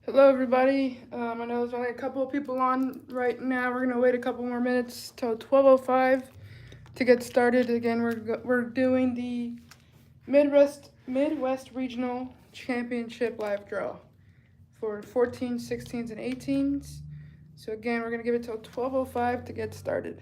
Hello, everybody. I know there's only a couple of people on right now. We're gonna wait a couple more minutes till 12:05 to get started. Again, we're doing the Midwest Regional Championship live draw for 14s, 16s, and 18s. So again, we're gonna give it till 12:05 to get started.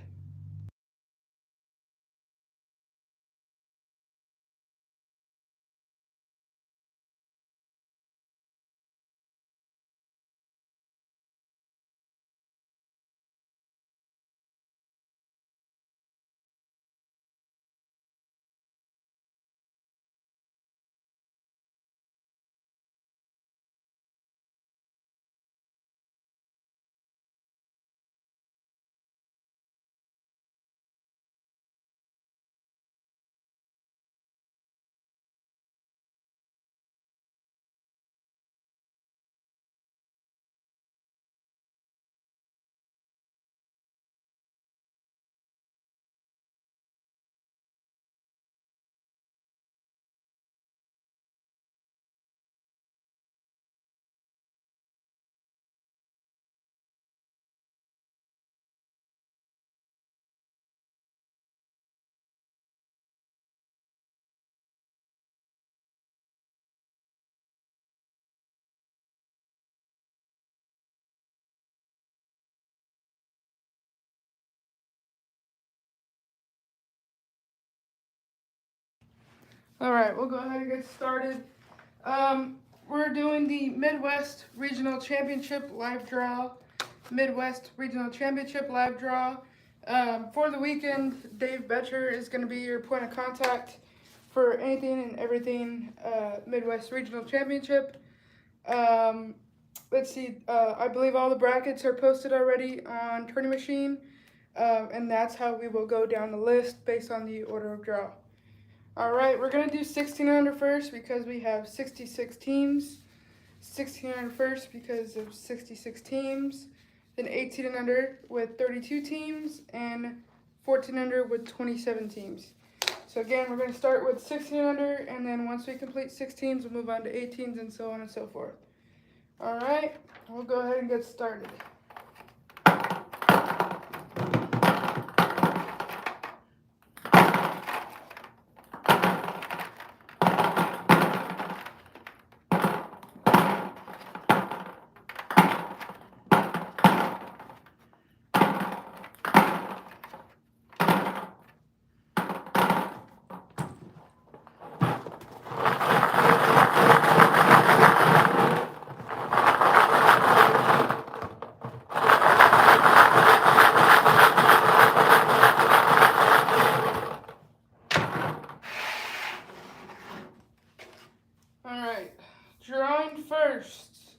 All right, we'll go ahead and get started. We're doing the Midwest Regional Championship live draw. Midwest Regional Championship live draw. For the weekend, Dave Betcher is going to be your point of contact for anything and everything Midwest Regional Championship. Let's see, I believe all the brackets are posted already on Tourney Machine, and that's how we will go down the list based on the order of draw. All right, we're going to do 16 under first because we have 66 teams. 16 under first because of 66 teams. Then 18 and under with 32 teams. And 14 under with 27 teams. So again, we're going to start with 16 and under. And then once we complete 6 teams, we'll move on to 18s and so on and so forth. All right, we'll go ahead and get started. Drawing first,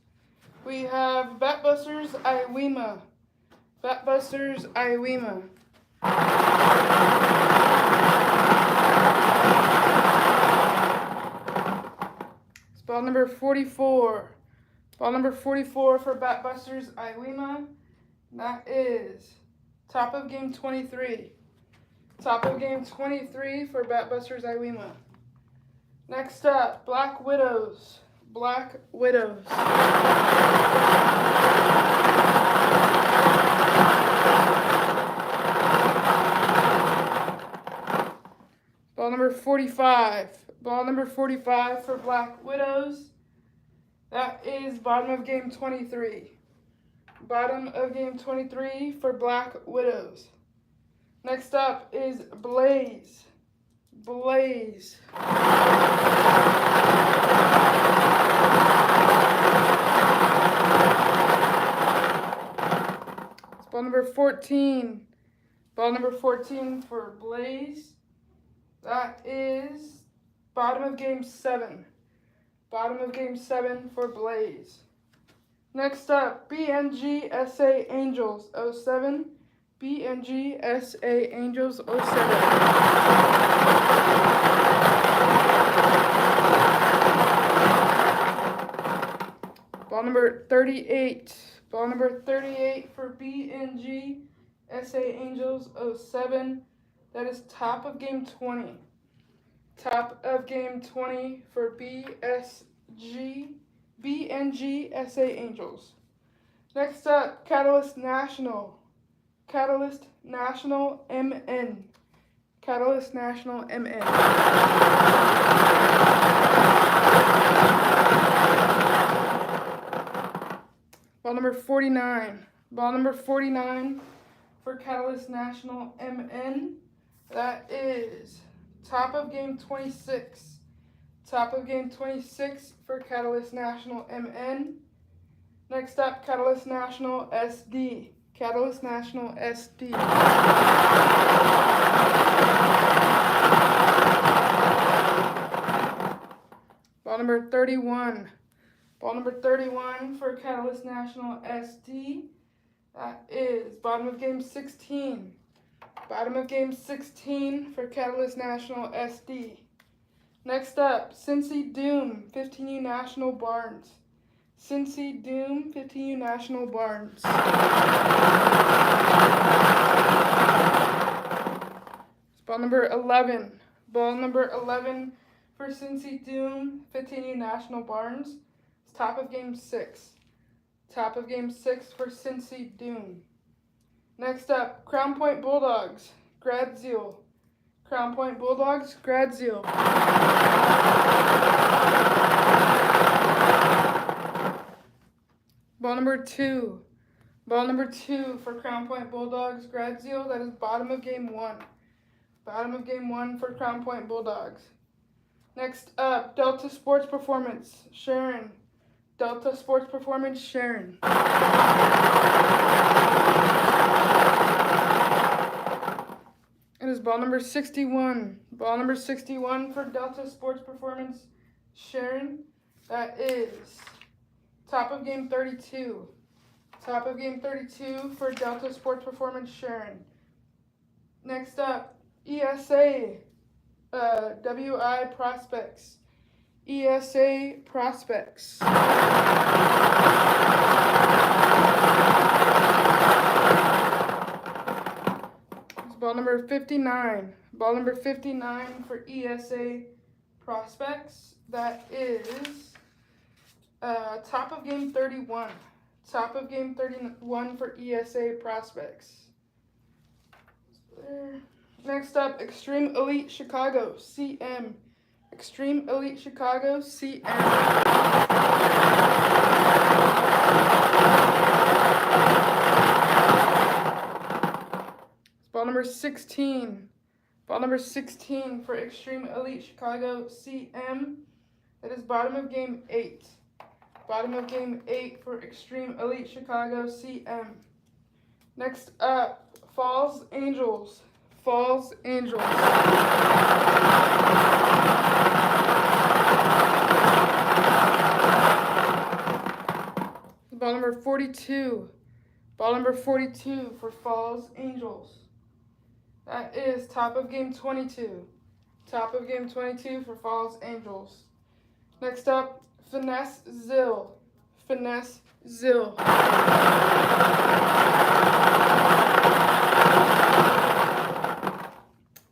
we have Batbusters Iwema. Batbusters Iwema. It's ball number 44. Ball number 44 for Batbusters Iwema. That is top of game 23. Top of game 23 for Batbusters Iwema. Next up, Black Widows. Black Widows. Ball number 45. Ball number 45 for Black Widows. That is bottom of game 23. Bottom of game 23 for Black Widows. Next up is Blaze. Blaze. It's ball number 14. Ball number 14 for Blaze. That is bottom of game 7. Bottom of game 7 for Blaze. Next up, BNG SA Angels 07. BNG SA Angels 07. Ball number 38. Ball number 38 for BNG SA Angels 07. That is top of game 20. Top of game 20 for BNG BNGSA Angels. Next up, Catalyst National. Catalyst National MN. Catalyst National MN. Ball number 49. Ball number 49 for Catalyst National MN. That is top of game 26. Top of game 26 for Catalyst National MN. Next up, Catalyst National SD. Catalyst National SD. Ball number 31. Ball number 31 for Catalyst National SD. That is bottom of game 16. Bottom of game 16 for Catalyst National SD. Next up, Cincy Doom, 15U National Barnes. Cincy Doom, 15U National Barnes. Ball number 11. Ball number 11 for Cincy Doom, 15U National Barnes. It's top of game 6. Top of game 6 for Cincy Doom. Next up, Crown Point Bulldogs, Gradziel. Crown Point Bulldogs, Gradziel. Ball number 2. Ball number 2 for Crown Point Bulldogs, Gradziel. That is bottom of game 1. Bottom of game 1 for Crown Point Bulldogs. Next up, Delta Sports Performance, Sharon. Delta Sports Performance, Sharon. It is ball number 61. Ball number 61 for Delta Sports Performance, Sharon. That is top of game 32. Top of game 32 for Delta Sports Performance, Sharon. Next up, ESA, WI Prospects. ESA Prospects. It's ball number 59. Ball number 59 for ESA Prospects. That is top of game 31. Top of game 31 for ESA Prospects. Next up, Extreme Elite Chicago, CM. Extreme Elite Chicago, CM. It's ball number 16. Ball number 16 for Extreme Elite Chicago, CM. That is bottom of game 8. Bottom of game 8 for Extreme Elite Chicago, CM. Next up, Falls Angels. Falls Angels. Ball number 42. Ball number 42 for Falls Angels. That is top of game 22. Top of game 22 for Falls Angels. Next up, Finesse Zill. Finesse Zill.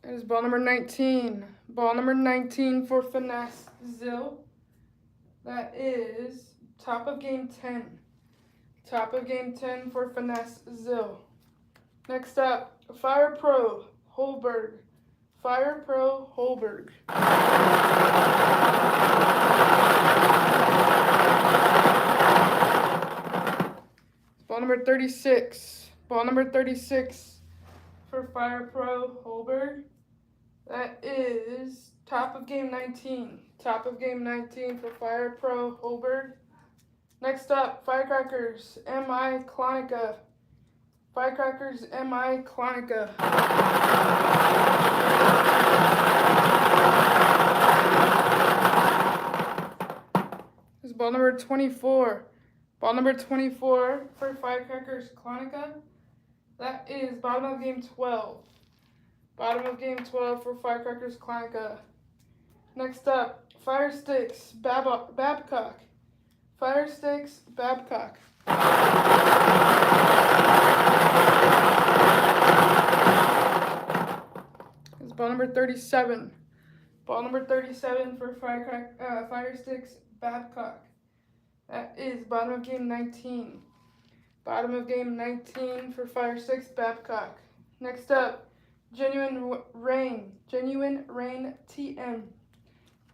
That is ball number 19. Ball number 19 for Finesse Zill. That is top of game 10. Top of game 10 for Finesse Zill. Next up, Fire Pro Holberg. Fire Pro Holberg. Ball number 36. Ball number 36 for Fire Pro Holberg. That is top of game 19. Top of game 19 for Fire Pro Holberg. Next up, Firecrackers MI Clonica. Firecrackers MI Clonica. This is ball number 24. Ball number 24 for Firecrackers Clonica. That is bottom of game 12. Bottom of game 12 for Firecrackers Clonica. Next up, Fire Sticks Babcock. Fire Sticks Babcock. It's ball number 37. Ball number 37 for Fire Sticks Babcock. That is bottom of game 19. Bottom of game 19 for Fire 6 Babcock. Next up, Genuine Rain TM.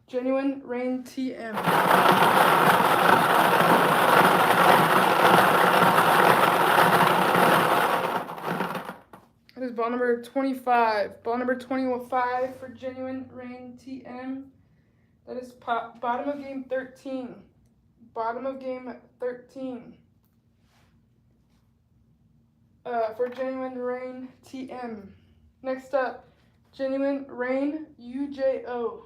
Genuine Rain TM. That is ball number 25. Ball number 25 for Genuine Rain TM. That is bottom of game 13. Bottom of game 13. For Genuine Rain TM. Next up, Genuine Rain UJO.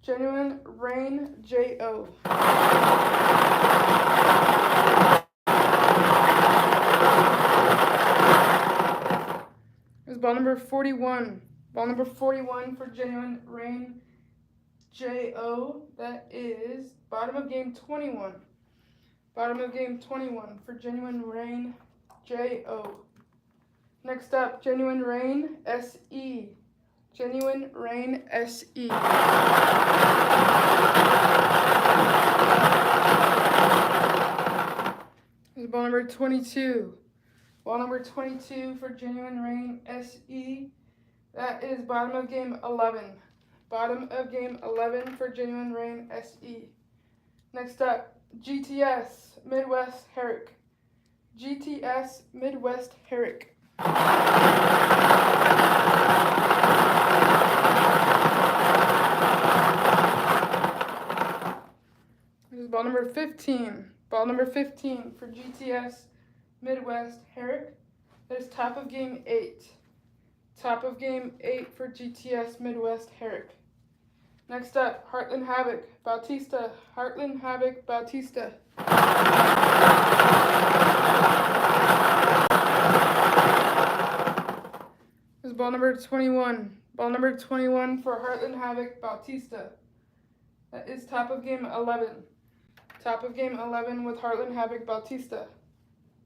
Genuine Rain JO. This is ball number 41. Ball number 41 for Genuine Rain JO. That is bottom of game 21. Bottom of game 21 for Genuine Rain JO. Next up, Genuine Rain SE. Genuine Rain SE. This is ball number 22. Ball number 22 for Genuine Rain SE. That is bottom of game 11. Bottom of game 11 for Genuine Rain SE. Next up, GTS Midwest Herrick. GTS Midwest Herrick. This is ball number 15. Ball number 15 for GTS Midwest Herrick. That is top of game 8. Top of game 8 for GTS Midwest Herrick. Next up, Heartland Havoc Bautista. Heartland Havoc Bautista. This is ball number 21. Ball number 21 for Heartland Havoc Bautista. That is top of game 11. Top of game 11 with Heartland Havoc Bautista.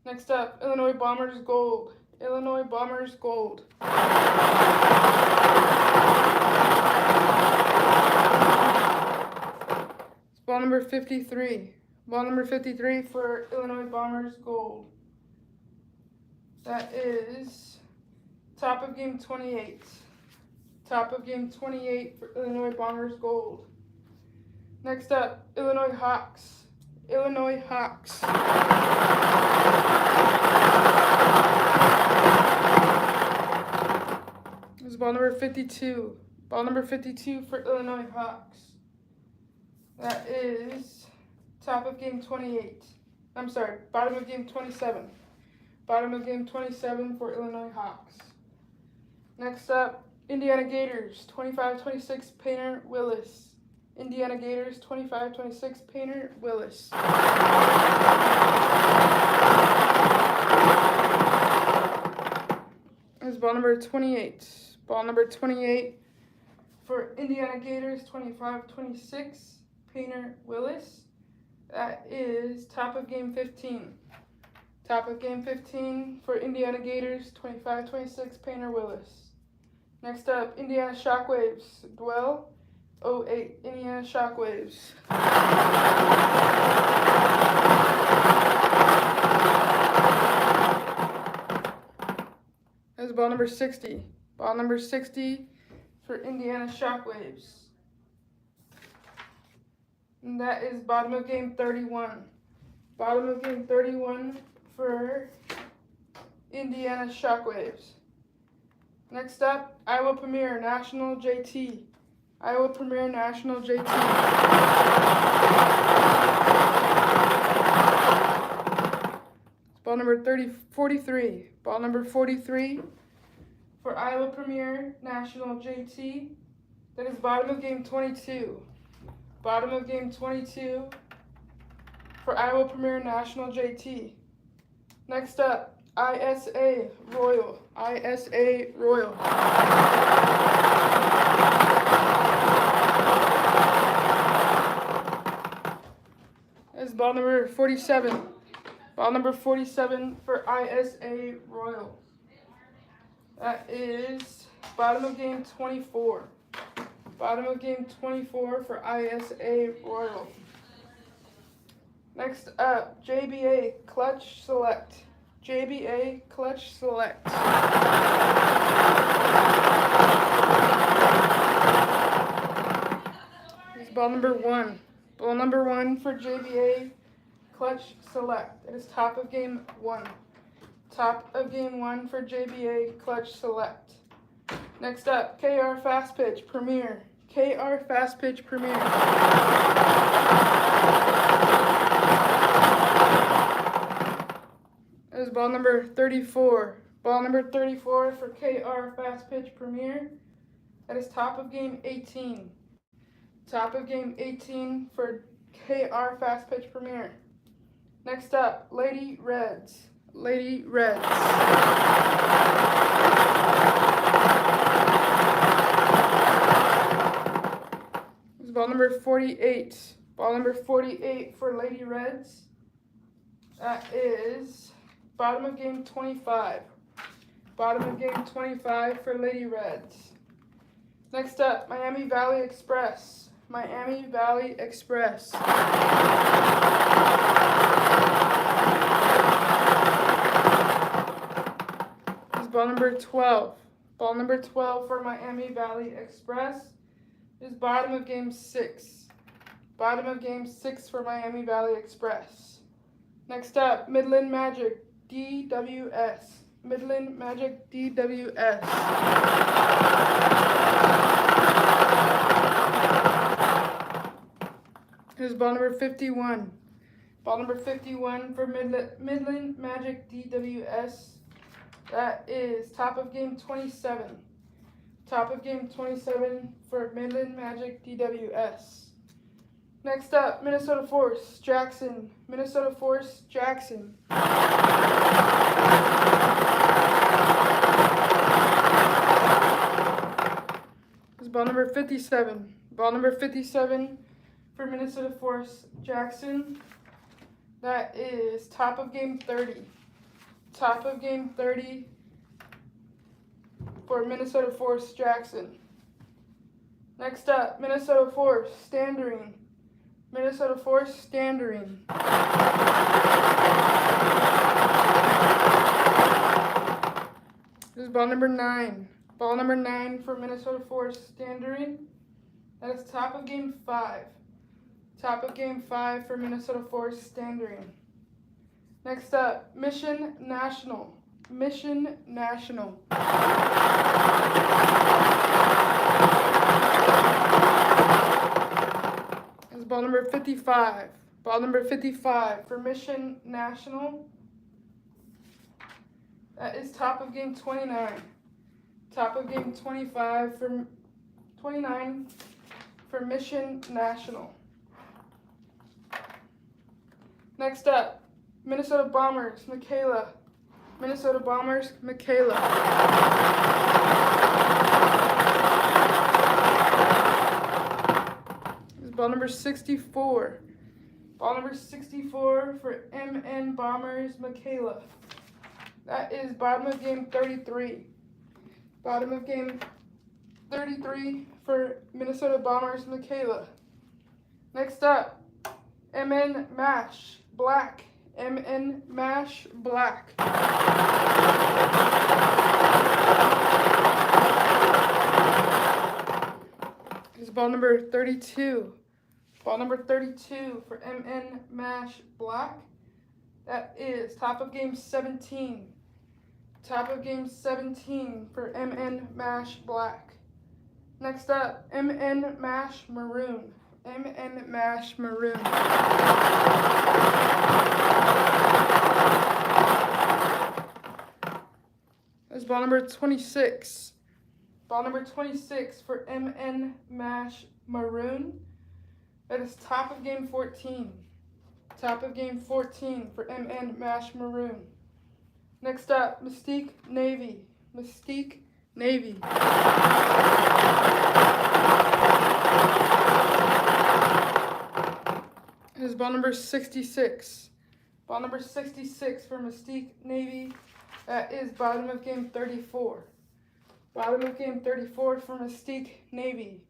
Next up, Illinois Bombers Gold. Illinois Bombers Gold. It's ball number 53. Ball number 53 for Illinois Bombers Gold. That is top of game 28. Top of game 28 for Illinois Bombers Gold. Next up, Illinois Hawks. Illinois Hawks. This is ball number 52. Ball number 52 for Illinois Hawks. That is top of game 28. I'm sorry, bottom of game 27. Bottom of game 27 for Illinois Hawks. Next up, Indiana Gators, 25-26 Painter Willis. Indiana Gators, 25-26 Painter Willis. This is ball number 28. Ball number 28 for Indiana Gators, 25-26 Painter Willis. That is top of game 15. Top of game 15 for Indiana Gators, 25-26 Painter Willis. Next up, Indiana Shockwaves, Dwell, 08, Indiana Shockwaves. That's ball number 60. Ball number 60 for Indiana Shockwaves. And that is bottom of game 31. Bottom of game 31 for Indiana Shockwaves. Next up, Iowa Premier National JT. Iowa Premier National JT. It's ball number 43. Ball number 43 for Iowa Premier National JT. That is bottom of game 22. Bottom of game 22 for Iowa Premier National JT. Next up, ISA Royal. ISA Royal. That's ball number 47. Ball number 47 for ISA Royal. That is bottom of game 24. Bottom of game 24 for ISA Royal. Next up, JBA Clutch Select. JBA Clutch Select. This is ball number 1. Ball number 1 for JBA Clutch Select. It is top of game 1. Top of game 1 for JBA Clutch Select. Next up, KR Fast Pitch Premier. KR Fast Pitch Premier. That is ball number 34. Ball number 34 for KR Fast Pitch Premier. That is top of game 18. Top of game 18 for KR Fast Pitch Premier. Next up, Lady Reds. Lady Reds. This is ball number 48. Ball number 48 for Lady Reds. That is bottom of game 25. Bottom of game 25 for Lady Reds. Next up, Miami Valley Express. Miami Valley Express. This is ball number 12. Ball number 12 for Miami Valley Express is bottom of game 6. Bottom of game 6 for Miami Valley Express. Next up, Midland Magic DWS. Midland Magic DWS. Here's ball number 51. Ball number 51 for Midland Magic DWS. That is top of game 27. Top of game 27 for Midland Magic DWS. Next up, Minnesota Force Jackson. Minnesota Force Jackson. This is ball number 57. Ball number 57 for Minnesota Force Jackson. That is top of game 30. Top of game 30 for Minnesota Force Jackson. Next up, Minnesota Force Standering. Minnesota Force Standering. This is ball number 9. Ball number 9 for Minnesota Force Standering. That is top of game 5. Top of game 5 for Minnesota Force Standering. Next up, Mission National. Mission National. This is ball number 55. Ball number 55 for Mission National. That is top of game 29. Top of game 25 for 29 for Mission National. Next up, Minnesota Bombers, Michaela. Minnesota Bombers, Michaela. This is ball number 64. Ball number 64 for MN Bombers, Michaela. That is bottom of game 33. Bottom of game 33 for Minnesota Bombers, Michaela. Next up, MN Mash Black. MN Mash Black. This is ball number 32. Ball number 32 for MN Mash Black. That is top of game 17. Top of game 17 for MN Mash Black. Next up, MN Mash Maroon. MN Mash Maroon. That's ball number 26. Ball number 26 for MN Mash Maroon. That is top of game 14. Top of game 14 for MN Mash Maroon. Next up, Mystique Navy. Mystique Navy. It is ball number 66. Ball number 66 for Mystique Navy. That is bottom of game 34. Bottom of game 34 for Mystique Navy.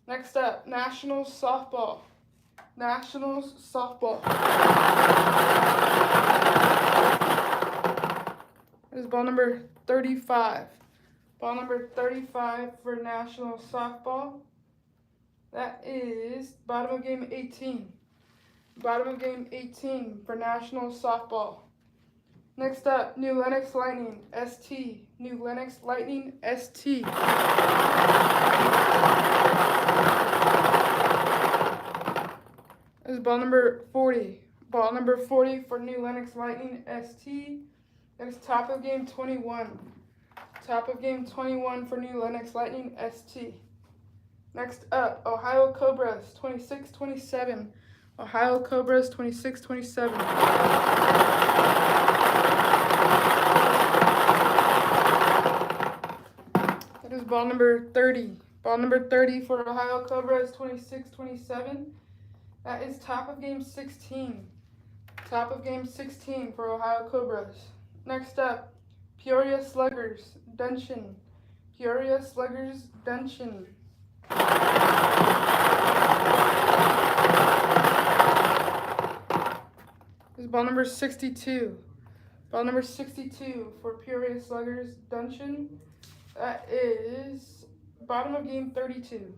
Next up, Nationals Softball. Nationals softball. That is ball number 35. Ball number 35 for Nationals softball. That is bottom of game 18. Bottom of game 18 for Nationals softball. Next up, New Lenox Lightning, ST. New Lenox Lightning, ST. This is ball number 40. Ball number 40 for New Lenox Lightning, ST. That is top of game 21. Top of game 21 for New Lenox Lightning, ST. Next up, Ohio Cobras, 26-27. Ohio Cobras, 26-27. That is ball number 30. Ball number 30 for Ohio Cobras, 26-27. That is top of game 16. Top of game 16 for Ohio Cobras. Next up, Peoria Sluggers, Duncan. Peoria Sluggers, Duncan. This is ball number 62. Ball number 62 for Peoria Sluggers, Duncan. That is bottom of game 32.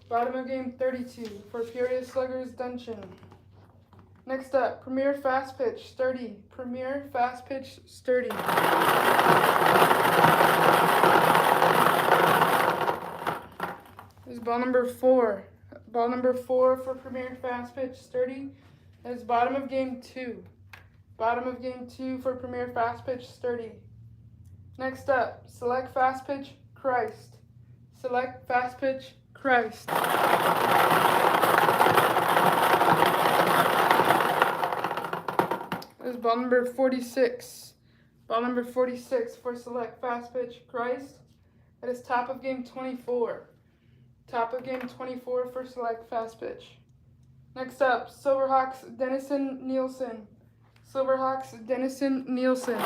Bottom of game 32 for Peoria Sluggers, Duncan. Next up, Premier Fast Pitch, Sturdy. Premier Fast Pitch, Sturdy. This is ball number 4. Ball number 4 for Premier Fast Pitch, Sturdy. That is bottom of game 2. Bottom of game 2 for Premier Fast Pitch, Sturdy. Next up, Select Fast Pitch, Christ. Select Fast Pitch, Christ. This is ball number 46. Ball number 46 for Select Fast Pitch, Christ. That is top of game 24. Top of game 24 for Select Fast Pitch. Next up, Silverhawks Dennison Nielsen. Silverhawks Dennison Nielsen.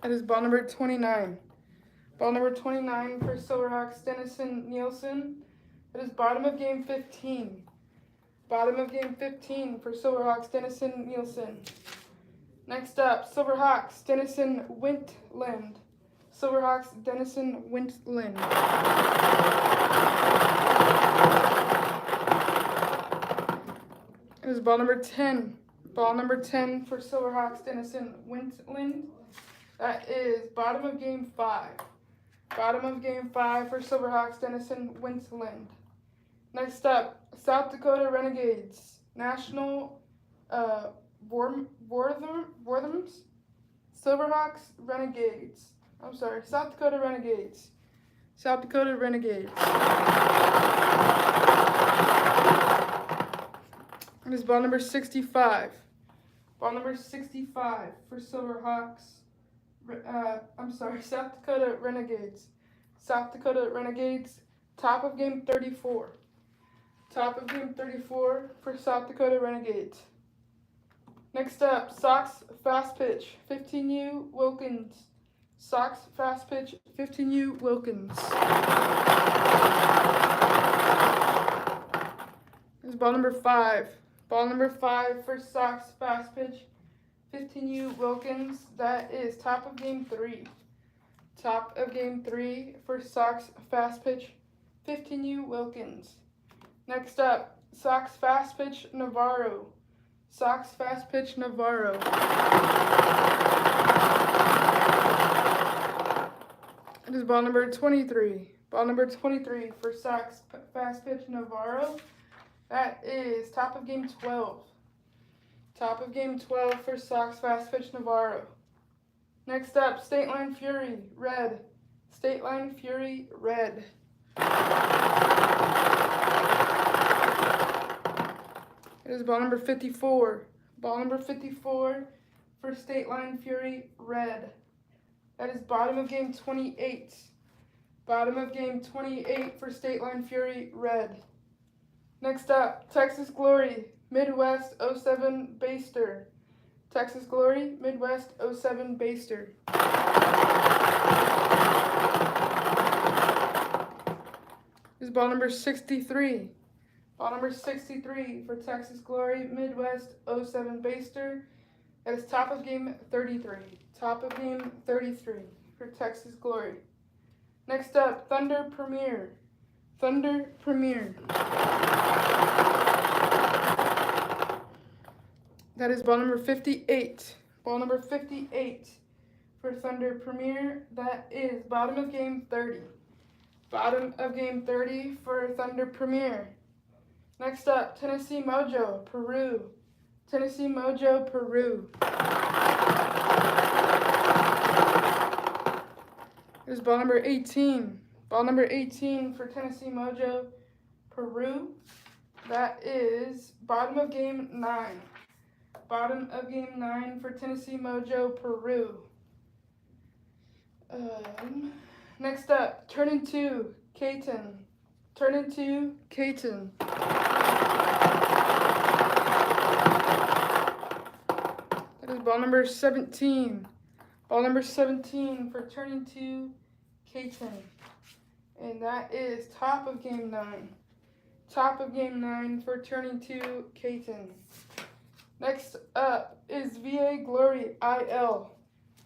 That is ball number 29. Ball number 29 for Silverhawks Dennison Nielsen. That is bottom of game 15. Bottom of game 15 for Silverhawks Dennison Nielsen. Next up, Silverhawks Dennison Wintland. Silverhawks Dennison Wintland. It is ball number 10. Ball number 10 for Silverhawks Dennison Wintland. That is bottom of game 5. Bottom of game 5 for Silverhawks Dennison Wintland. Next up, South Dakota Renegades. National Worthams. Silverhawks Renegades. I'm sorry, South Dakota Renegades. South Dakota Renegades. It is ball number 65. Ball number 65 for Silverhawks. South Dakota Renegades. South Dakota Renegades. Top of game 34. Top of game 34 for South Dakota Renegades. Next up, Sox Fast Pitch, 15U Wilkins. Sox Fast Pitch, 15U Wilkins. This is ball number 5. Ball number 5 for Sox Fast Pitch, 15U Wilkins. That is top of game 3. Top of game 3 for Sox Fast Pitch, 15U Wilkins. Next up, Sox Fast Pitch Navarro. Sox Fast Pitch Navarro. It is ball number 23. Ball number 23 for Sox Fast Pitch Navarro. That is top of game 12. Top of game 12 for Sox Fast Pitch Navarro. Next up, State Line Fury, red. State Line Fury, red. It is ball number 54. Ball number 54 for State Line Fury, red. That is bottom of game 28. Bottom of game 28 for State Line Fury, red. Next up, Texas Glory, Midwest 07 Baster. Texas Glory, Midwest 07 Baster. ball number 63. Ball number 63 for Texas Glory Midwest 07 Baster. That is top of game 33. Top of game 33 for Texas Glory. Next up, Thunder Premier. Thunder Premier. That is ball number 58. Ball number 58 for Thunder Premier. That is bottom of game 30. Bottom of game 30 for Thunder Premier. Next up, Tennessee Mojo, Peru. Tennessee Mojo, Peru. Here's ball number 18. Ball number 18 for Tennessee Mojo, Peru. That is bottom of game 9. Bottom of game 9 for Tennessee Mojo, Peru. Next up, turn into Caton. Turn into Caton. That is ball number 17. Ball number 17 for turning to Caton. And that is top of game 9. Top of game 9 for turning to Caton. Next up is VA Glory IL.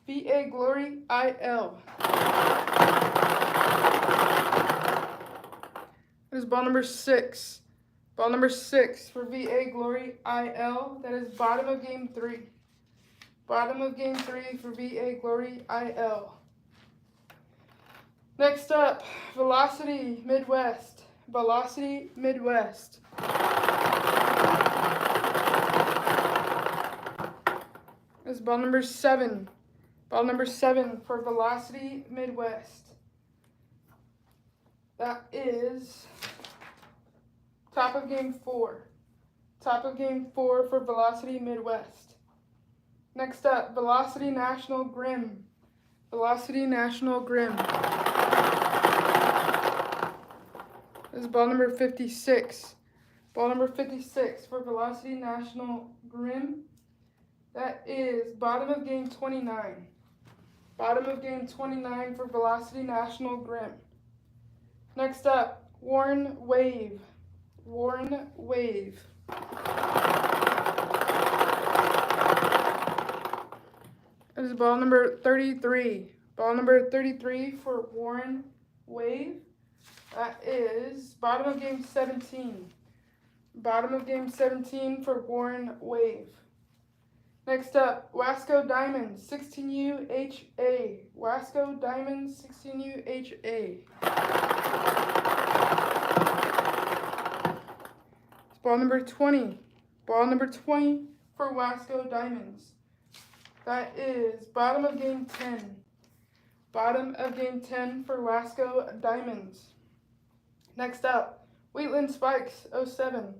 VA Glory IL. That is ball number 6. Ball number 6 for VA Glory IL. That is bottom of game 3. Bottom of game 3 for VA Glory IL. Next up, Velocity Midwest. Velocity Midwest. This is ball number 7. Ball number 7 for Velocity Midwest. That is top of game 4. Top of game 4 for Velocity Midwest. Next up, Velocity National Grim. Velocity National Grim. This is ball number 56. Ball number 56 for Velocity National Grim. That is bottom of game 29. Bottom of game 29 for Velocity National Grim. Next up, Warren Wave. Warren Wave. That is ball number 33. Ball number 33 for Warren Wave. That is bottom of game 17. Bottom of game 17 for Warren Wave. Next up, Wasco Diamonds, 16UHA. Wasco Diamonds, 16UHA. It's ball number 20. Ball number 20 for Wasco Diamonds. That is bottom of game 10. Bottom of game 10 for Wasco Diamonds. Next up, Wheatland Spikes 07.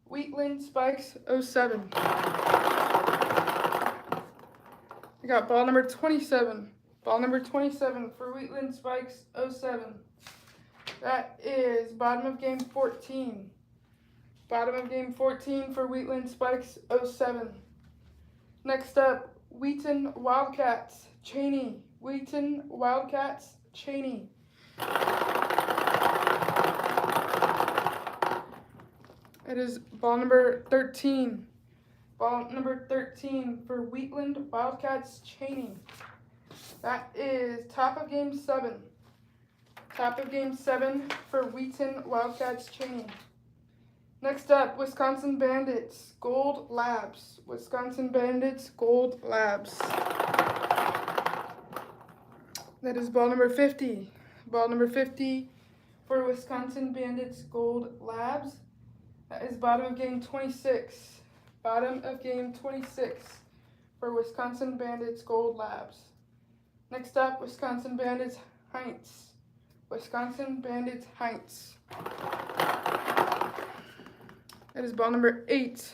Wheatland Spikes 07. We got ball number 27. Ball number 27 for Wheatland Spikes 07. That is bottom of game 14. Bottom of game 14 for Wheatland Spikes 07. Next up, Wheaton Wildcats Cheney. Wheaton Wildcats Cheney. It is ball number 13. Ball number 13 for Wheatland Wildcats Cheney. That is top of game 7. Top of game 7 for Wheaton Wildcats Cheney. Next up, Wisconsin Bandits Gold Labs. Wisconsin Bandits Gold Labs. That is ball number 50. Ball number 50 for Wisconsin Bandits Gold Labs. That is bottom of game 26. Bottom of game 26 for Wisconsin Bandits Gold Labs. Next up, Wisconsin Bandits Heights. Wisconsin Bandits Heights. That is ball number 8.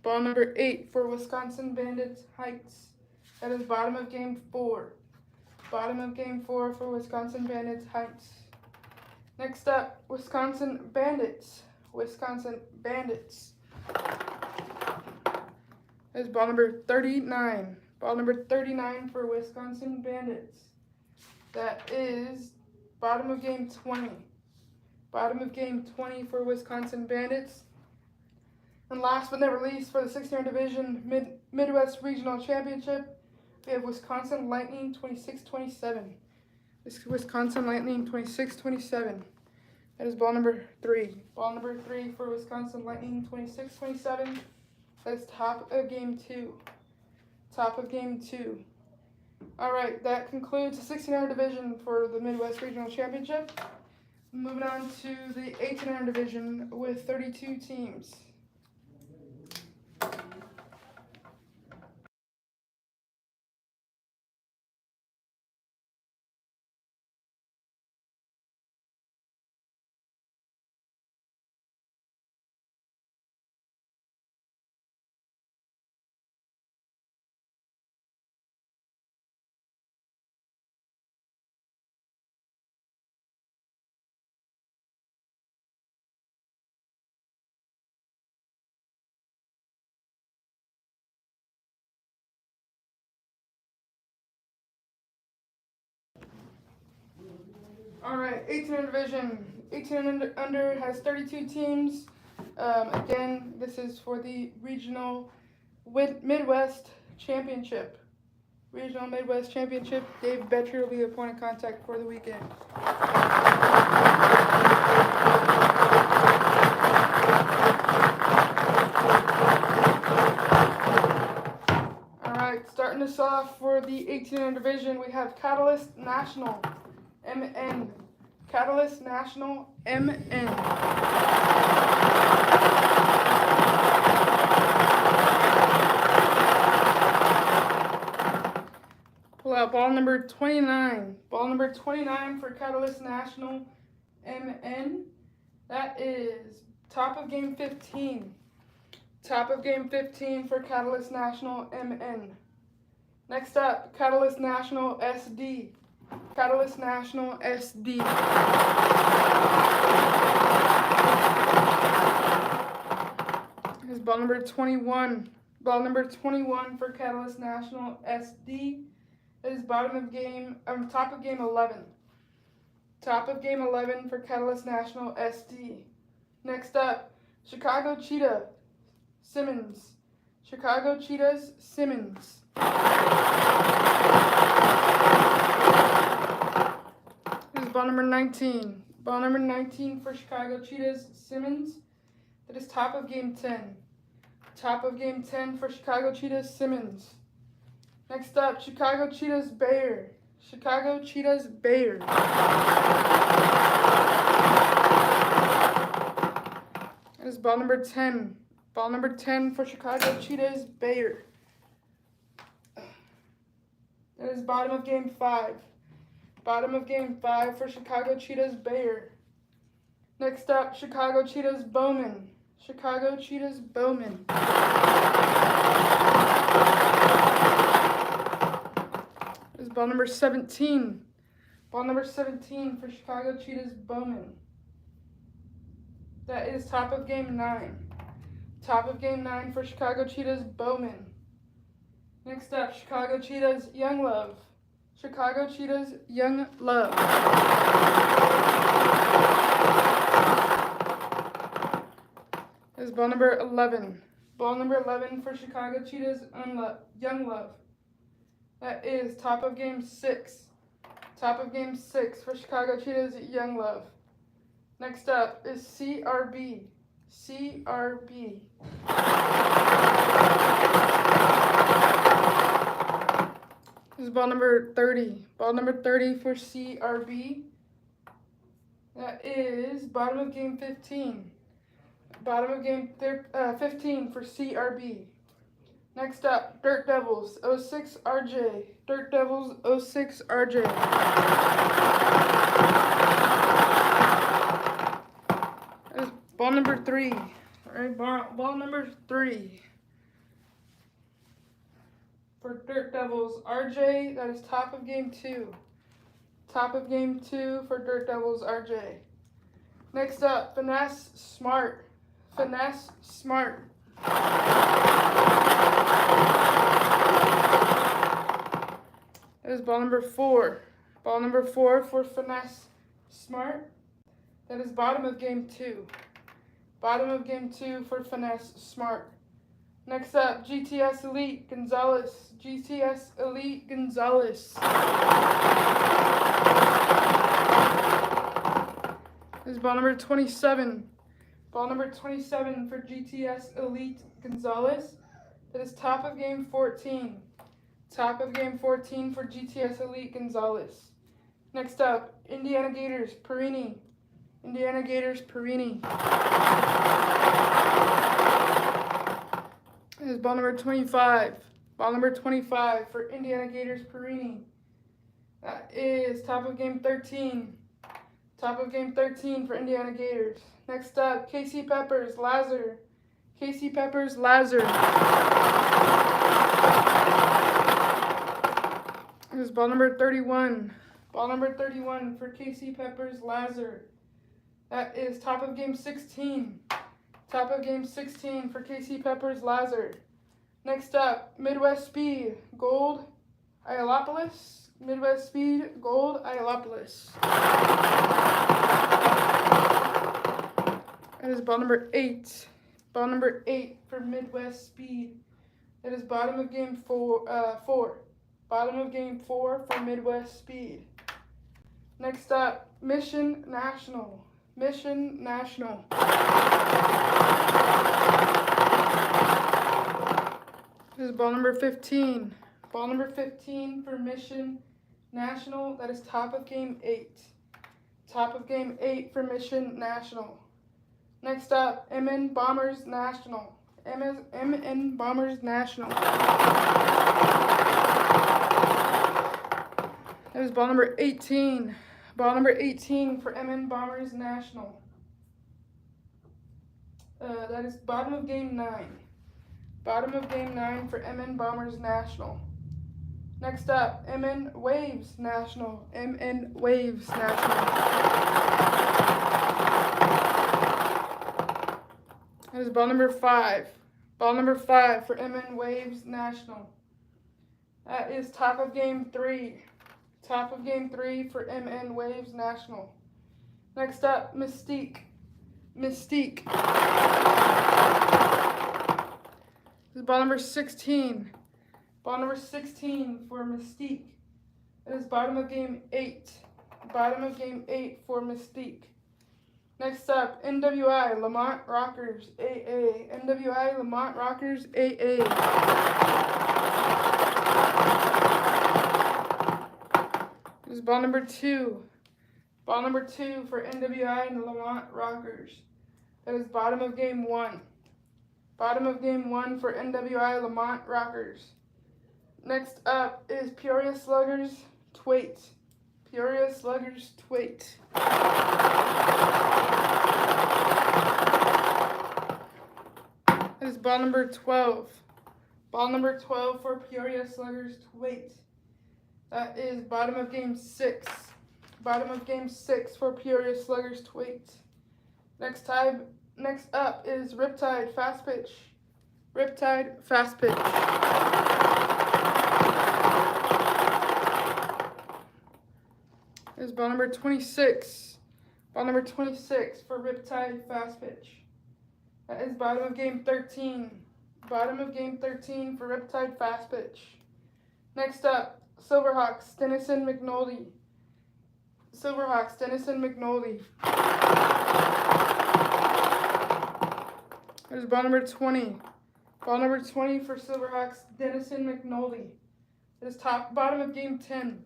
Ball number 8 for Wisconsin Bandits Heights. That is bottom of game 4. Bottom of game 4 for Wisconsin Bandits Heights. Next up, Wisconsin Bandits. Wisconsin Bandits. That is ball number 39. Ball number 39 for Wisconsin Bandits. That is bottom of game 20. Bottom of game 20 for Wisconsin Bandits. And last but not least, for the 1600 Division Midwest Regional Championship, we have Wisconsin Lightning 26-27. This is Wisconsin Lightning 26-27. That is ball number 3. Ball number 3 for Wisconsin Lightning 26-27. That is top of game 2. Top of game 2. All right, that concludes the 1600 Division for the Midwest Regional Championship. Moving on to the 1800 Division with 32 teams. All right, 1800 Division. 18 under has 32 teams. Again, this is for the Regional Midwest Championship. Regional Midwest Championship. Dave Betcher will be your point of contact for the weekend. All right, starting us off for the 1800 Division, we have Catalyst National, MN. Catalyst National, MN. Pull out ball number 29. Ball number 29 for Catalyst National, MN. That is top of game 15. Top of game 15 for Catalyst National, MN. Next up, Catalyst National, SD. Catalyst National, SD. Here's ball number 21. Ball number 21 for Catalyst National, SD. That is top of game 11. Top of game 11 for Catalyst National, SD. Next up, Chicago Cheetah, Simmons. Chicago Cheetahs, Simmons. Here's ball number 19. Ball number 19 for Chicago Cheetahs, Simmons. That is top of game 10. Top of game 10 for Chicago Cheetahs, Simmons. Next up, Chicago Cheetahs, Bayer. Chicago Cheetahs, Bayer. That is ball number 10. Ball number 10 for Chicago Cheetahs, Bayer. That is bottom of game 5. Bottom of game 5 for Chicago Cheetahs, Bayer. Next up, Chicago Cheetahs, Bowman. Chicago Cheetahs, Bowman. That is ball number 17. Ball number 17 for Chicago Cheetahs, Bowman. That is top of game 9. Top of game 9 for Chicago Cheetahs, Bowman. Next up, Chicago Cheetahs, Young Love. Chicago Cheetahs, Young Love. That is ball number 11. Ball number 11 for Chicago Cheetahs, Young Love. That is top of game 6. Top of game 6 for Chicago Cheetahs, Young Love. Next up is CRB. CRB. This is ball number 30. Ball number 30 for CRB. That is bottom of game 15. Bottom of game 15 for CRB. Next up, Dirt Devils, 06 RJ. Dirt Devils, 06 RJ. That is ball number 3. All right, ball number 3. For Dirt Devils, RJ, that is top of game 2. Top of game 2 for Dirt Devils, RJ. Next up, Finesse Smart. Finesse Smart. That is ball number 4. Ball number 4 for Finesse Smart. That is bottom of game 2. Bottom of game 2 for Finesse Smart. Next up, GTS Elite Gonzalez. GTS Elite Gonzalez. This is ball number 27. Ball number 27 for GTS Elite Gonzalez. That is top of game 14. Top of game 14 for GTS Elite Gonzalez. Next up, Indiana Gators Perini. Indiana Gators Perini. This is ball number 25. Ball number 25 for Indiana Gators Perini. That is top of game 13. Top of game 13 for Indiana Gators. Next up, KC Peppers Lazar. KC Peppers Lazar. This is ball number 31. Ball number 31 for KC Peppers Lazar. That is top of game 16. Top of game 16 for KC Peppers Lazar. Next up, Midwest Speed Gold Iolopolis. Midwest Speed Gold Iolopolis. That is ball number 8. Ball number 8 for Midwest Speed. That is bottom of game 4. Bottom of game 4 for Midwest Speed. Next up, Mission National. Mission National. This is ball number 15. Ball number 15 for Mission National. That is top of game 8. Top of game 8 for Mission National. Next up, MN Bombers National. MN Bombers National. That is ball number 18. Ball number 18 for MN Bombers National. That is bottom of game 9. Bottom of game 9 for MN Bombers National. Next up, MN Waves National. MN Waves National. That is ball number 5. Ball number 5 for MN Waves National. That is top of game 3. Top of game 3 for MN Waves National. Next up, Mystique. Mystique. This is ball number 16. Ball number 16 for Mystique. It is bottom of game 8. Bottom of game 8 for Mystique. Next up, NWI Lamont Rockers AA. NWI Lamont Rockers AA. This is ball number 2. Ball number 2 for NWI and Lamont Rockers. That is bottom of game 1. Bottom of game 1 for NWI Lamont Rockers. Next up is Peoria Sluggers Twait. Peoria Sluggers Twait. That is ball number 12. Ball number 12 for Peoria Sluggers Twait. That is bottom of game 6. Bottom of game 6 for Peoria Sluggers Twait. Next up is Riptide Fast Pitch. Riptide Fast Pitch. Is ball number 26. Ball number 26 for Riptide Fast Pitch. That is bottom of game 13. Bottom of game 13 for Riptide Fast Pitch. Next up, Silverhawks Denison McNulty. Silverhawks Denison McNulty. That is ball number 20. Ball number 20 for Silverhawks Denison McNulty. That is bottom of game 10.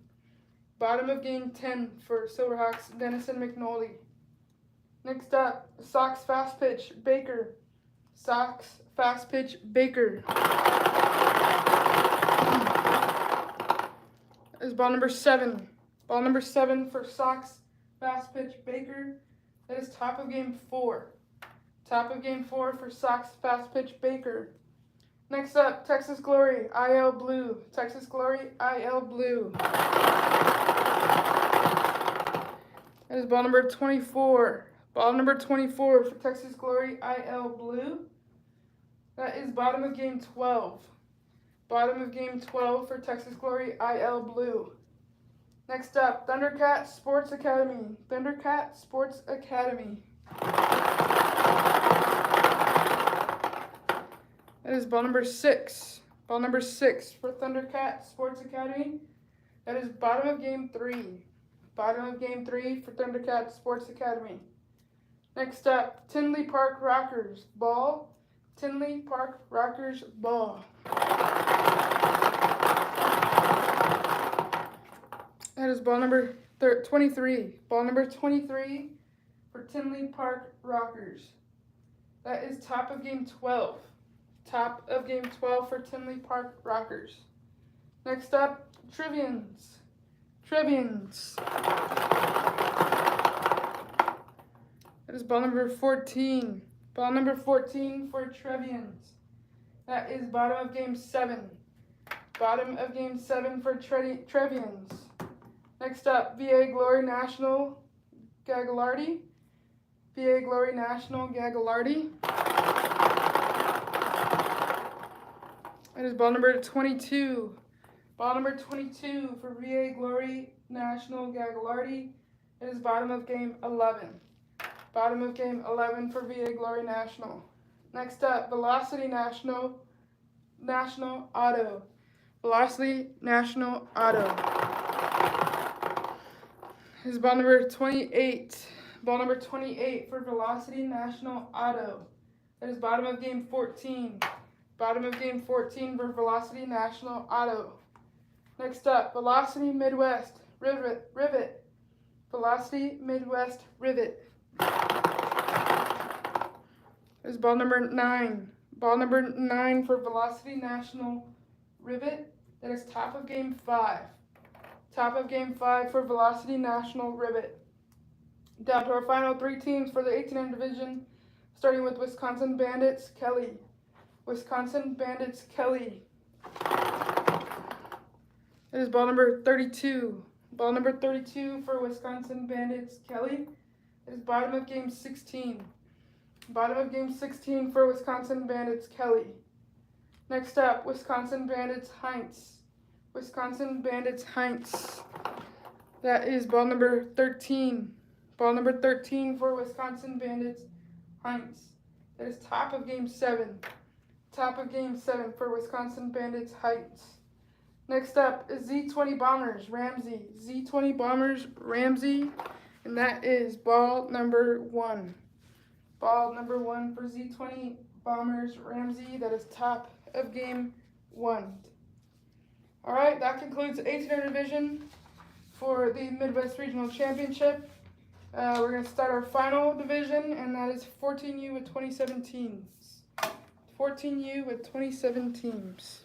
Bottom of game 10 for Silverhawks Denison McNulty. Next up, Sox Fast Pitch Baker. Sox Fast Pitch Baker. That is ball number 7. Ball number 7 for Sox Fast Pitch Baker. That is top of game 4. Top of game 4 for Sox Fast Pitch Baker. Next up, Texas Glory IL Blue. Texas Glory IL Blue. That is ball number 24. Ball number 24 for Texas Glory IL Blue. That is bottom of game 12. Bottom of game 12 for Texas Glory IL Blue. Next up, Thundercat Sports Academy. Thundercat Sports Academy. That is ball number 6. Ball number 6 for Thundercat Sports Academy. That is bottom of game 3. Bottom of game 3 for Thundercat Sports Academy. Next up, Tinley Park Rockers. Ball. Tinley Park Rockers ball. That is ball number 23. Ball number 23 for Tinley Park Rockers. That is top of game 12. Top of game 12 for Tinley Park Rockers. Next up, Trivians. Trivians. That is ball number 14. Ball number 14 for Trevians. That is bottom of game 7. Bottom of game 7 for Trevians. Next up, VA Glory National Gagliardi. VA Glory National Gagliardi. That is ball number 22. Ball number 22 for VA Glory National Gagliardi. It is bottom of game 11. Bottom of game 11 for VA Glory National. Next up, Velocity National Auto. Velocity National Auto. This is ball number 28. Ball number 28 for Velocity National Auto. That is bottom of game 14. Bottom of game 14 for Velocity National Auto. Next up, Velocity Midwest Rivet. Velocity Midwest Rivet. This is ball number 9. Ball number 9 for Velocity National Rivet. That is top of game 5. Top of game 5 for Velocity National Rivet. Down to our final 3 teams for the 1800 division, starting with Wisconsin Bandits Kelly. Wisconsin Bandits Kelly. That is ball number 32. Ball number 32 for Wisconsin Bandits Kelly. It is bottom of game 16. Bottom of game 16 for Wisconsin Bandits Kelly. Next up, Wisconsin Bandits Heinz. Wisconsin Bandits Heinz. That is ball number 13. Ball number 13 for Wisconsin Bandits Heinz. That is top of game 7. Top of game 7 for Wisconsin Bandits Heinz. Next up is Z20 Bombers Ramsey. Z20 Bombers Ramsey. And that is ball number 1. Ball number 1 for Z20 Bombers Ramsey. That is top of game 1. All right, that concludes the 1800 division for the Midwest Regional Championship. We're going to start our final division, and that is 14U with 27 teams. 14U with 27 teams.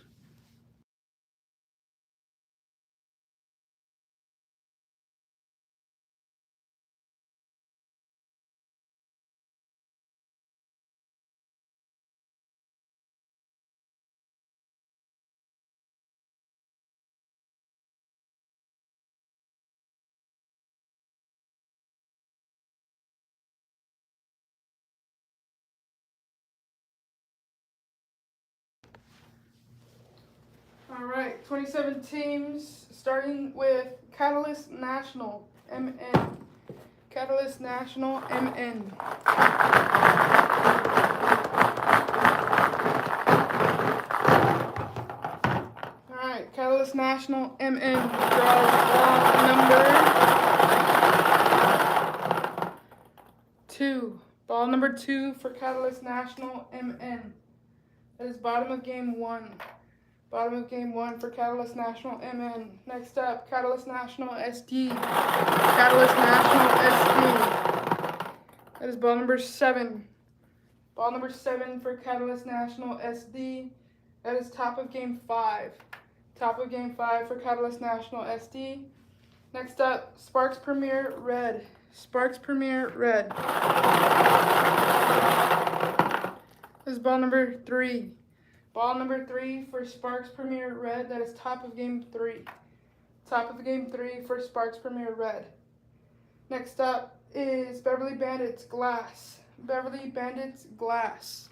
All right, 27 teams, starting with Catalyst National, MN. Catalyst National, MN. All right, Catalyst National, MN draws ball number 2. Ball number 2 for Catalyst National, MN. That is bottom of game 1. Bottom of game 1 for Catalyst National MN. Next up, Catalyst National SD. Catalyst National SD. That is ball number 7. Ball number 7 for Catalyst National SD. That is top of game 5. Top of game 5 for Catalyst National SD. Next up, Sparks Premier Red. Sparks Premier Red. This is ball number 3. Ball number 3 for Sparks Premier Red. That is top of game 3. Top of game 3 for Sparks Premier Red. Next up is Beverly Bandits Glass. Beverly Bandits Glass.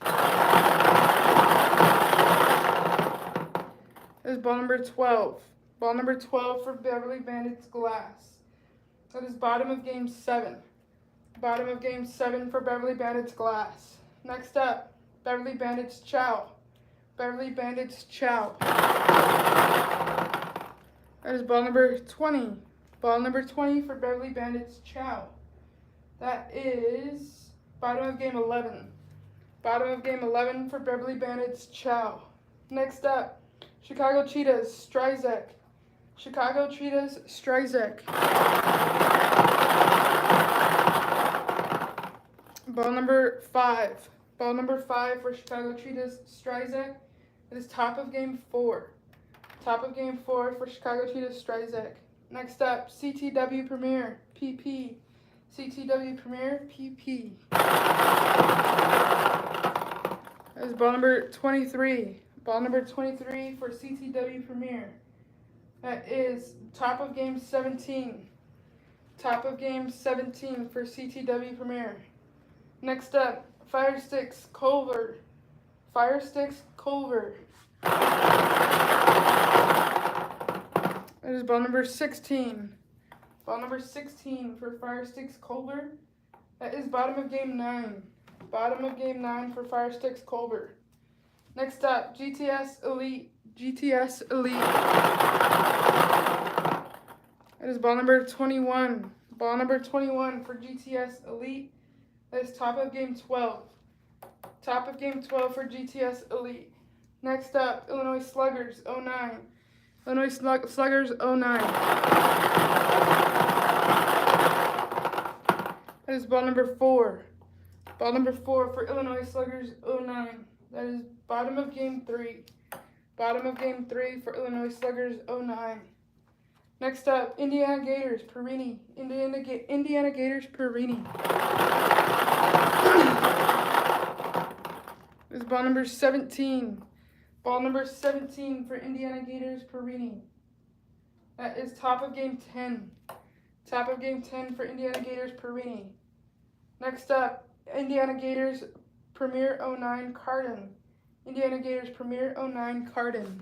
This is ball number 12. Ball number 12 for Beverly Bandits Glass. That is bottom of game 7. Bottom of game 7 for Beverly Bandits Glass. Next up, Beverly Bandits Chow. Beverly Bandits Chow. That is ball number 20. Ball number 20 for Beverly Bandits Chow. That is bottom of game 11. Bottom of game 11 for Beverly Bandits Chow. Next up, Chicago Cheetahs Stryzek. Chicago Cheetahs Stryzek. Ball number 5. Ball number 5 for Chicago Cheetahs Stryzek. It is top of game 4. Top of game 4 for Chicago Cheetahs Stryzek. Next up, CTW Premier PP. CTW Premier PP. That is ball number 23. Ball number 23 for CTW Premier. That is top of game 17. Top of game 17 for CTW Premier. Next up, Fire Sticks Culver. Fire Sticks Culver. That is ball number 16. Ball number 16 for Fire Sticks Culver. That is bottom of game 9. Bottom of game 9 for Fire Sticks Culver. Next up, GTS Elite. GTS Elite. That is ball number 21. Ball number 21 for GTS Elite. That is top of game 12. Top of game 12 for GTS Elite. Next up, Illinois Sluggers 09. Illinois Sluggers 09. That is ball number 4. Ball number 4 for Illinois Sluggers 09. That is bottom of game 3. Bottom of game 3 for Illinois Sluggers 09. Next up, Indiana Gators Perini. Indiana Gators Perini. This is ball number 17. Ball number 17 for Indiana Gators Perini. That is top of game 10. Top of game 10 for Indiana Gators Perini. Next up, Indiana Gators Premier 09 Cardin. Indiana Gators Premier 09 Cardin.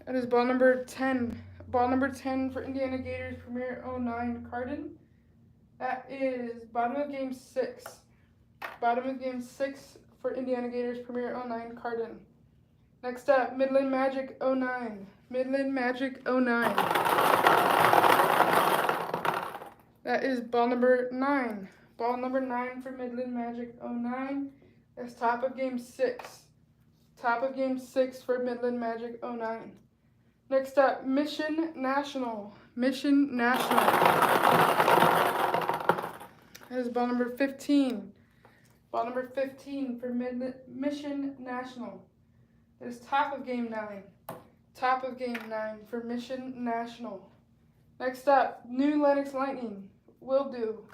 That is ball number 10. Ball number 10 for Indiana Gators Premier 09 Cardin. That is bottom of game 6. Bottom of game 6 for Indiana Gators Premier 09 Cardin. Next up, Midland Magic 09. Midland Magic 09. That is ball number 9. Ball number 9 for Midland Magic 09. That's top of game 6. Top of game 6 for Midland Magic 09. Next up, Mission National. Mission National. That is ball number 15. Ball number 15 for Mission National. That is top of game 9. Top of game 9 for Mission National. Next up, New Lenox Lightning. Will do.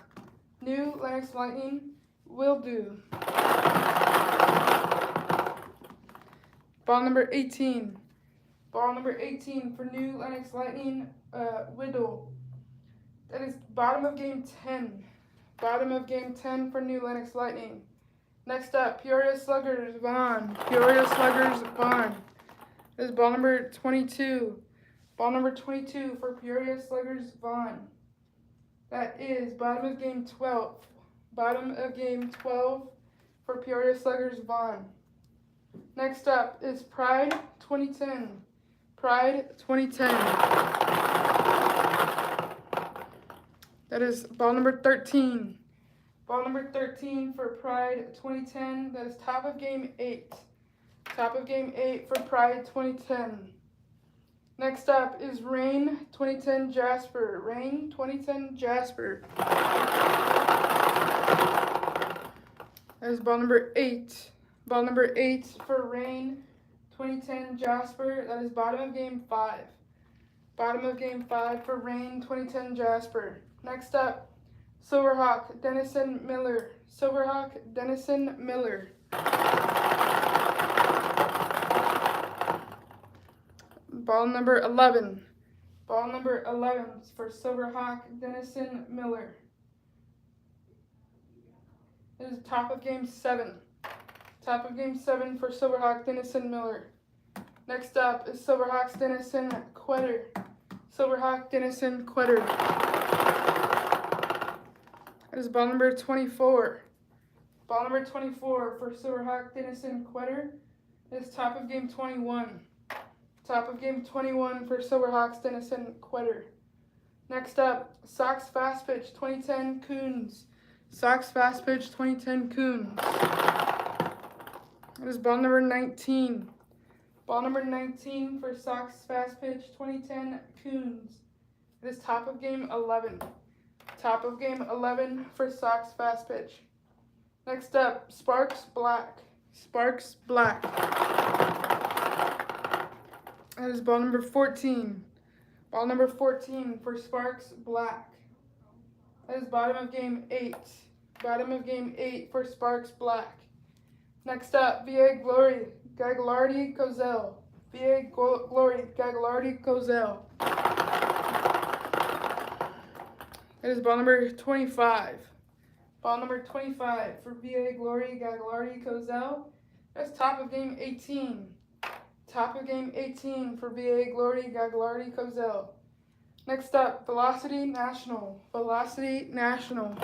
New Lenox Lightning. Will do. Ball number 18. Ball number 18 for New Lenox Lightning. Whittle. That is bottom of game 10. Bottom of game 10 for New Lenox Lightning. Next up, Peoria Sluggers Vaughn. Peoria Sluggers Vaughn. This is ball number 22. Ball number 22 for Peoria Sluggers Vaughn. That is bottom of game 12. Bottom of game 12 for Peoria Sluggers Vaughn. Next up is Pride 2010. Pride 2010. That is ball number 13. Ball number 13 for Pride 2010. That is top of game 8. Top of game 8 for Pride 2010. Next up is Rain 2010 Jasper. Rain 2010 Jasper. That is ball number 8. Ball number 8 for Rain 2010 Jasper. That is bottom of game 5. Bottom of game 5 for Rain 2010 Jasper. Next up, Silverhawk Denison Miller. Silverhawk Denison Miller. Ball number 11. Ball number 11 for Silverhawk Denison Miller. It is top of game 7. Top of game 7 for Silverhawk Denison Miller. Next up is Silverhawks Denison Quetter. Silverhawk Denison Quetter. That is ball number 24. Ball number 24 for Silverhawk Denison Quetter is top of game 21. Top of game 21 for Silverhawks Denison Quetter. Next up, Sox Fast Pitch 2010 Coons. Sox Fast Pitch 2010 Coons. That is ball number 19. Ball number 19 for Sox Fast Pitch 2010 Coons. It is top of game 11. Top of game 11 for Sox Fast Pitch. Next up, Sparks Black. Sparks Black. That is ball number 14. Ball number 14 for Sparks Black. That is bottom of game 8. Bottom of game 8 for Sparks Black. Next up, VA Glory Gagliardi Cozell. VA Glory Gagliardi Cozell. That is ball number 25. Ball number 25 for VA Glory Gagliardi Cozell. That's top of game 18. Top of game 18 for VA Glory Gagliardi Cozell. Next up, Velocity National. Velocity National.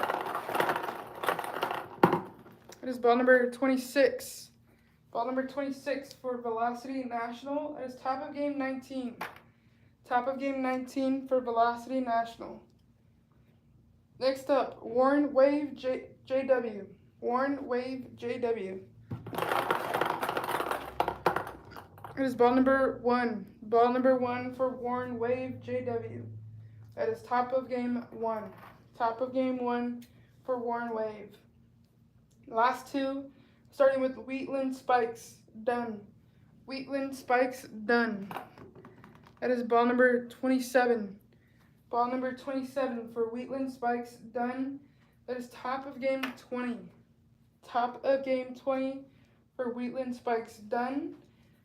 It is ball number 26. Ball number 26 for Velocity National. It is top of game 19. Top of game 19 for Velocity National. Next up, Warren Wave JW. Warren Wave JW. It is ball number 1. Ball number 1 for Warren Wave JW. That is top of game 1. Top of game 1 for Warren Wave. Last two, starting with Wheatland Spikes, done. Wheatland Spikes, done. That is ball number 27. Ball number 27 for Wheatland Spikes, done. That is top of game 20. Top of game 20 for Wheatland Spikes, done.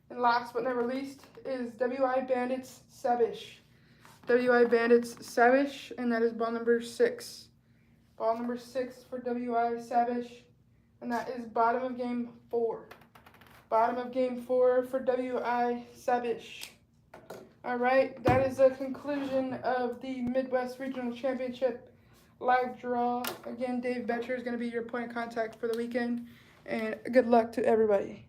And last but not least is WI Bandits Savish. WI Bandits Savish, and that is ball number 6. Ball number 6 for WI Savish, and that is bottom of game 4. Bottom of game 4 for WI Savish. All right, that is the conclusion of the Midwest Regional Championship live draw. Again, Dave Betcher is going to be your point of contact for the weekend, and good luck to everybody.